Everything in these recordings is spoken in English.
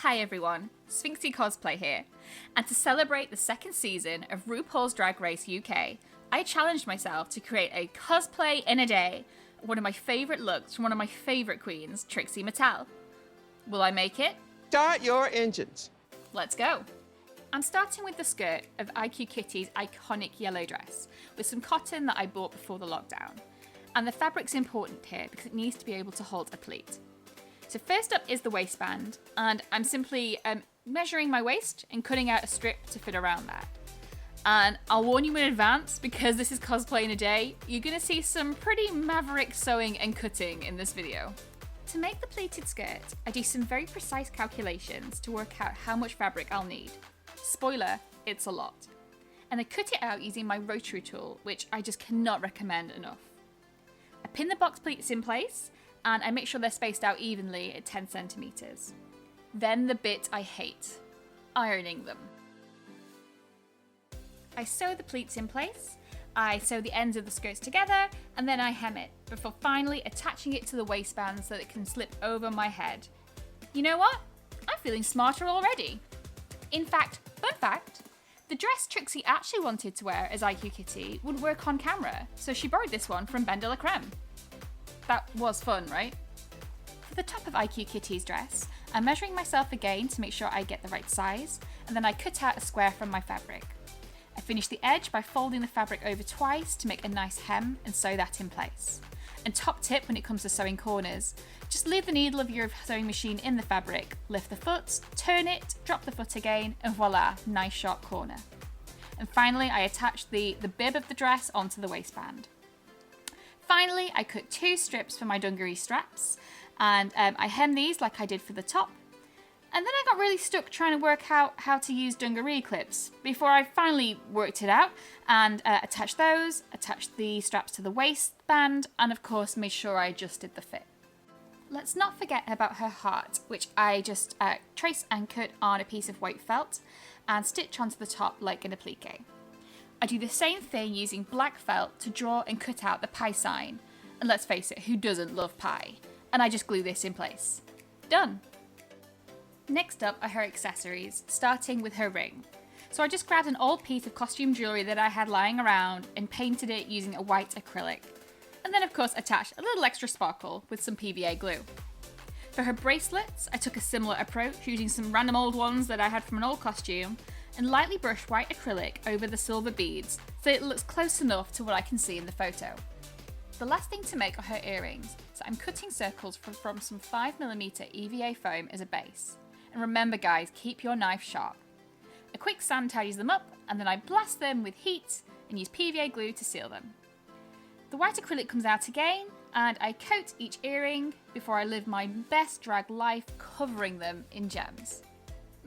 Hi everyone, Sphinxy Cosplay here, and to celebrate the second season of RuPaul's Drag Race UK, I challenged myself to create a cosplay in a day, one of my favourite looks from one of my favourite queens, Trixie Mattel. Will I make it? Start your engines. Let's go. I'm starting with the skirt of IQ Kitty's iconic yellow dress, with some cotton that I bought before the lockdown. And the fabric's important here because it needs to be able to hold a pleat. So first up is the waistband, and I'm simply measuring my waist and cutting out a strip to fit around that. And I'll warn you in advance, because this is cosplay in a day, you're going to see some pretty maverick sewing and cutting in this video. To make the pleated skirt, I do some very precise calculations to work out how much fabric I'll need. Spoiler, it's a lot. And I cut it out using my rotary tool, which I just cannot recommend enough. I pin the box pleats in place, and I make sure they're spaced out evenly at 10 centimeters. Then the bit I hate, ironing them. I sew the pleats in place, I sew the ends of the skirts together, and then I hem it, before finally attaching it to the waistband so that it can slip over my head. You know what? I'm feeling smarter already. In fact, fun fact, the dress Trixie actually wanted to wear as IQ Kitty would work on camera, so she borrowed this one from Ben de la Creme. That was fun, right? For the top of IQ Kitty's dress, I'm measuring myself again to make sure I get the right size, and then I cut out a square from my fabric. I finish the edge by folding the fabric over twice to make a nice hem and sew that in place. And top tip when it comes to sewing corners, just leave the needle of your sewing machine in the fabric, lift the foot, turn it, drop the foot again, and voila, nice sharp corner. And finally, I attach the bib of the dress onto the waistband. Finally, I cut 2 strips for my dungaree straps, and I hem these like I did for the top. And then I got really stuck trying to work out how to use dungaree clips before I finally worked it out and attached those, attached the straps to the waistband, and of course made sure I adjusted the fit. Let's not forget about her heart, which I just trace and cut on a piece of white felt and stitch onto the top like an applique. I do the same thing using black felt to draw and cut out the pie sign. And let's face it, who doesn't love pie? And I just glue this in place. Done. Next up are her accessories, starting with her ring. So I just grabbed an old piece of costume jewellery that I had lying around and painted it using a white acrylic. And then of course attached a little extra sparkle with some PVA glue. For her bracelets, I took a similar approach using some random old ones that I had from an old costume and lightly brushed white acrylic over the silver beads so it looks close enough to what I can see in the photo. The last thing to make are her earrings, so I'm cutting circles from some 5mm EVA foam as a base. And remember guys, keep your knife sharp. A quick sand tidies them up, and then I blast them with heat and use PVA glue to seal them. The white acrylic comes out again, and I coat each earring before I live my best drag life covering them in gems.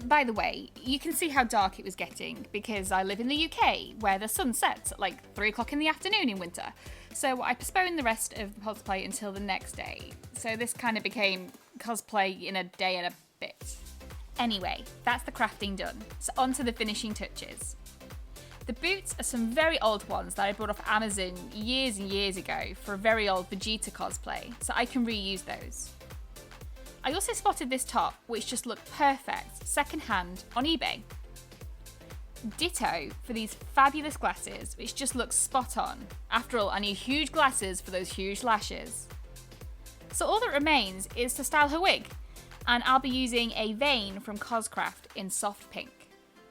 By the way, you can see how dark it was getting because I live in the UK where the sun sets at like 3 o'clock in the afternoon in winter. So I postponed the rest of the cosplay until the next day. So this kind of became cosplay in a day and a bit. Anyway, that's the crafting done. So on to the finishing touches. The boots are some very old ones that I bought off Amazon years and years ago for a very old Vegeta cosplay, so I can reuse those. I also spotted this top, which just looked perfect, secondhand, on eBay. Ditto for these fabulous glasses, which just look spot on. After all, I need huge glasses for those huge lashes. So all that remains is to style her wig, and I'll be using a vein from Coscraft in soft pink.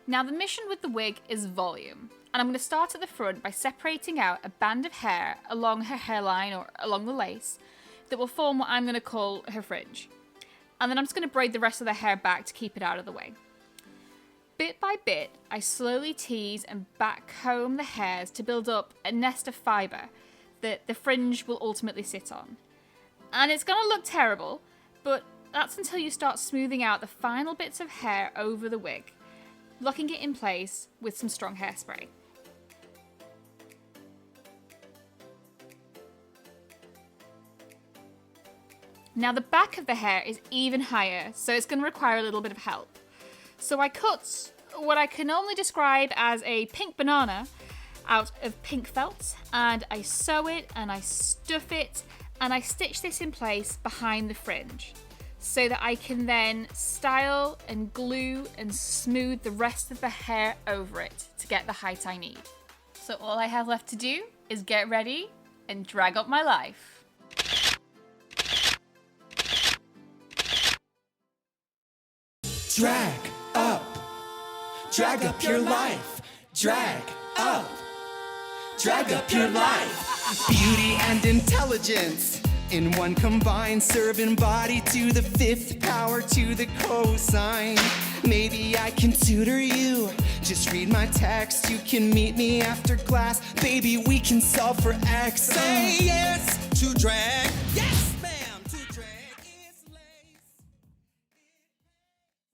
Now the mission with the wig is volume, and I'm going to start at the front by separating out a band of hair along her hairline or along the lace that will form what I'm going to call her fringe. And then I'm just going to braid the rest of the hair back to keep it out of the way. Bit by bit, I slowly tease and backcomb the hairs to build up a nest of fibre that the fringe will ultimately sit on. And it's going to look terrible, but that's until you start smoothing out the final bits of hair over the wig, locking it in place with some strong hairspray. Now the back of the hair is even higher, so it's going to require a little bit of help. So I cut what I can only describe as a pink banana out of pink felt, and I sew it and I stuff it and I stitch this in place behind the fringe. so that I can then style and glue and smooth the rest of the hair over it to get the height I need. So all I have left to do is get ready and drag up my life. Drag up your life, drag up your life. Beauty and intelligence in one combined, serving body to the fifth power to the cosine. Maybe I can tutor you, just read my text. You can meet me after class, baby, we can solve for X. Say yes to drag, yes